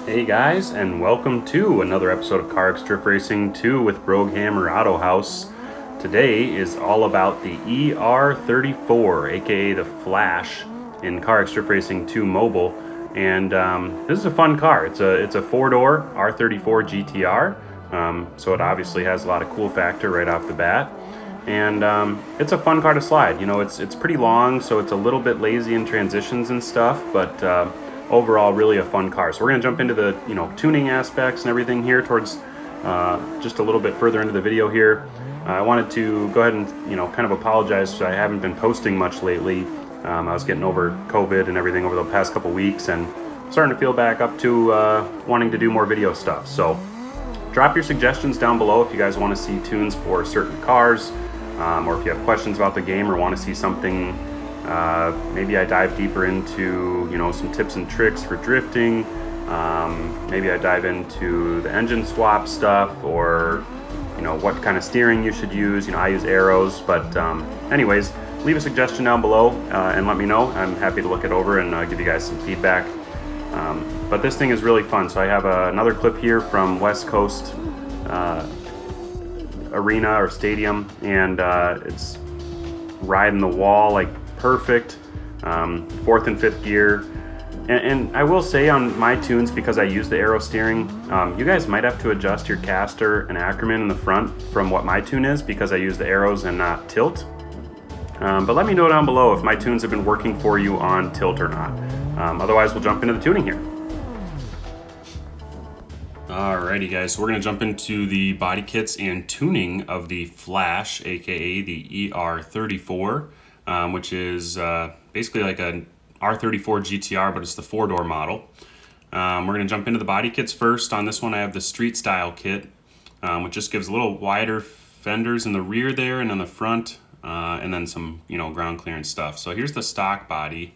Hey guys, and welcome to another episode of CarX Drift Racing 2 with BrogAutohaus. Today is all about the R34, aka the Flash, in CarX Drift Racing 2 Mobile. And this is a fun car. It's a four-door R34 GTR, so it obviously has a lot of cool factor right off the bat. And it's a fun car to slide. You know, it's pretty long, so it's a little bit lazy in transitions and stuff, but overall really a fun car. So we're going to jump into the tuning aspects and everything here towards just a little bit further into the video here. I wanted to go ahead and kind of apologize. I haven't been posting much lately. I was getting over COVID and everything over the past couple weeks and starting to feel back up to wanting to do more video stuff. So drop your suggestions down below if you guys want to see tunes for certain cars, or if you have questions about the game or want to see something. Maybe I dive deeper into some tips and tricks for drifting. Maybe I dive into the engine swap stuff, or what kind of steering you should use. I use arrows, but anyways, leave a suggestion down below and let me know. I'm happy to look it over and give you guys some feedback. But this thing is really fun. So I have another clip here from West Coast Arena or Stadium, and it's riding the wall like perfect. Fourth and fifth gear. And I will say on my tunes, because I use the aero steering, you guys might have to adjust your caster and Ackerman in the front from what my tune is, because I use the arrows and not tilt. But let me know down below if my tunes have been working for you on tilt or not. Otherwise, we'll jump into the tuning here. Alrighty guys, so we're going to jump into the body kits and tuning of the Flash, aka the ER34, which is basically like a R34 GTR, but it's the four-door model. We're going to jump into the body kits first. On this one I have the street style kit, which just gives a little wider fenders in the rear there and on the front, and then some ground clearance stuff. So here's the stock body.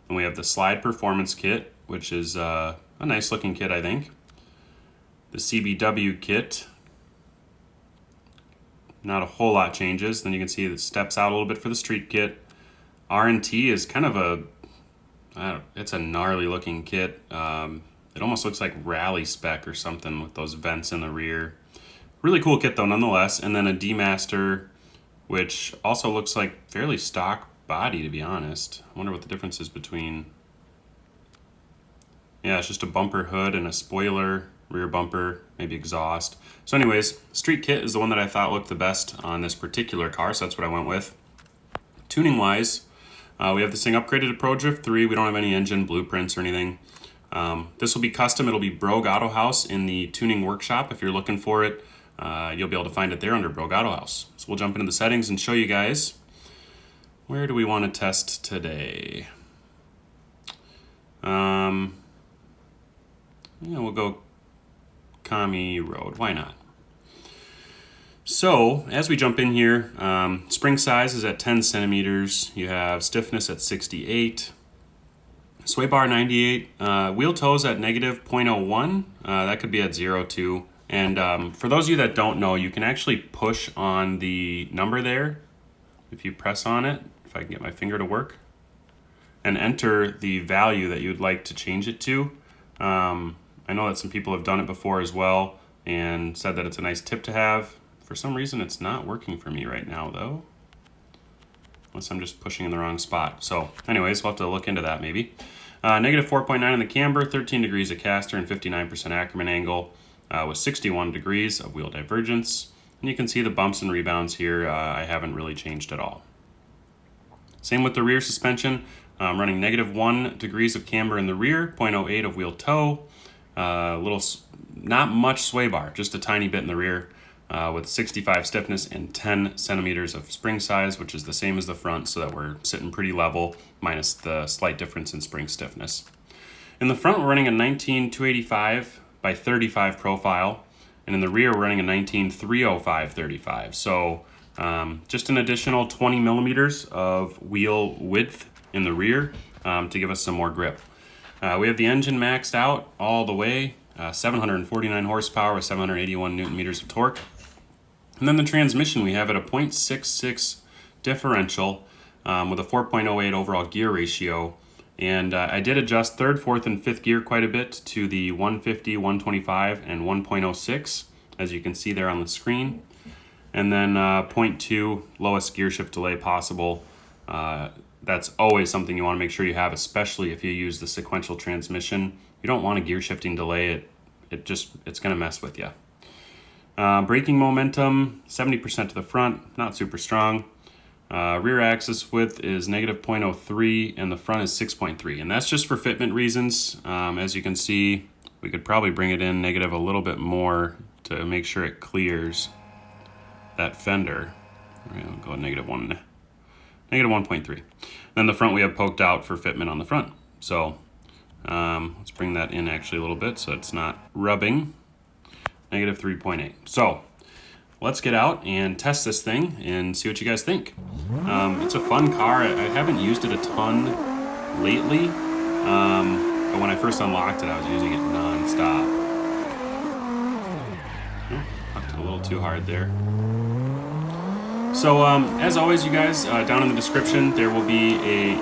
And we have the slide performance kit, which is a nice looking kit, I think. The CBW kit, not a whole lot changes. Then you can see it steps out a little bit for the street kit. R&T is kind of it's a gnarly looking kit. It almost looks like rally spec or something with those vents in the rear. Really cool kit though, nonetheless. And then a D-Master, which also looks like fairly stock body, to be honest. I wonder what the difference is between... Yeah, it's just a bumper hood and a spoiler, rear bumper, maybe exhaust. So anyways, street kit is the one that I thought looked the best on this particular car, so that's what I went with. Tuning wise, we have this thing upgraded to Pro Drift 3. We don't have any engine blueprints or anything. This will be custom. It'll be BrogAutohaus in the tuning workshop. If you're looking for it, you'll be able to find it there under BrogAutohaus. So we'll jump into the settings and show you guys. Where do we want to test today? We'll go Kami Road. Why not? So as we jump in here, spring size is at 10 centimeters. You have stiffness at 68. Sway bar 98. Wheel toes at negative 0.01. That could be at 0 too. And for those of you that don't know, you can actually push on the number there. If you press on it, if I can get my finger to work, and enter the value that you'd like to change it to. I know that some people have done it before as well and said that it's a nice tip to have. For some reason it's not working for me right now though, unless I'm just pushing in the wrong spot. So anyways, we'll have to look into that maybe. Negative 4.9 in the camber, 13 degrees of caster and 59% Ackerman angle, with 61 degrees of wheel divergence. And you can see the bumps and rebounds here I haven't really changed at all. Same with the rear suspension. Running negative 1 degrees of camber in the rear, 0.08 of wheel toe, not much sway bar, just a tiny bit in the rear, with 65 stiffness and 10 centimeters of spring size, which is the same as the front, so that we're sitting pretty level, minus the slight difference in spring stiffness. In the front, we're running a 19-285 by 35 profile, and in the rear, we're running a 19-305-35. So just an additional 20 millimeters of wheel width in the rear to give us some more grip. We have the engine maxed out all the way, 749 horsepower with 781 newton meters of torque. And then the transmission, we have at a 0.66 differential with a 4.08 overall gear ratio And I did adjust 3rd, 4th, and 5th gear quite a bit to the 150, 125, and 1.06, as you can see there on the screen. And then 0.2, lowest gear shift delay possible. That's always something you want to make sure you have, especially if you use the sequential transmission. You don't want a gear shifting delay. It's going to mess with you. Braking momentum, 70% to the front, not super strong. Rear axis width is negative 0.03 and the front is 6.3, and that's just for fitment reasons. As you can see, we could probably bring it in negative a little bit more to make sure it clears that fender. We'll go negative 1.3. Then the front we have poked out for fitment on the front. So let's bring that in actually a little bit so it's not rubbing. Negative 3.8. So let's get out and test this thing and see what you guys think. It's a fun car. I haven't used it a ton lately, but when I first unlocked it, I was using it non-stop. Locked it a little too hard there. So as always, you guys, down in the description, there will be a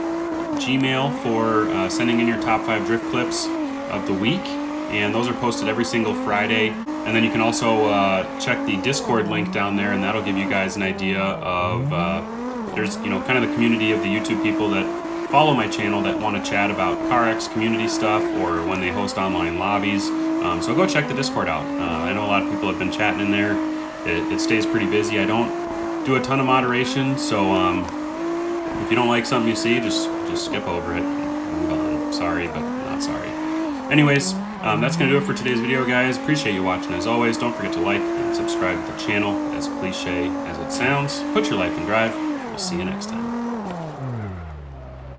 Gmail for sending in your top 5 drift clips of the week, and those are posted every single Friday. And then you can also check the Discord link down there, and that'll give you guys an idea of, there's, kind of the community of the YouTube people that follow my channel that want to chat about CarX community stuff or when they host online lobbies. So go check the Discord out. I know a lot of people have been chatting in there. It stays pretty busy. I don't do a ton of moderation, so if you don't like something you see, just skip over it. Move on. Sorry, but not sorry. Anyways, that's going to do it for today's video, guys. Appreciate you watching as always. Don't forget to like and subscribe to the channel. As cliche as it sounds, put your life in drive. We'll see you next time.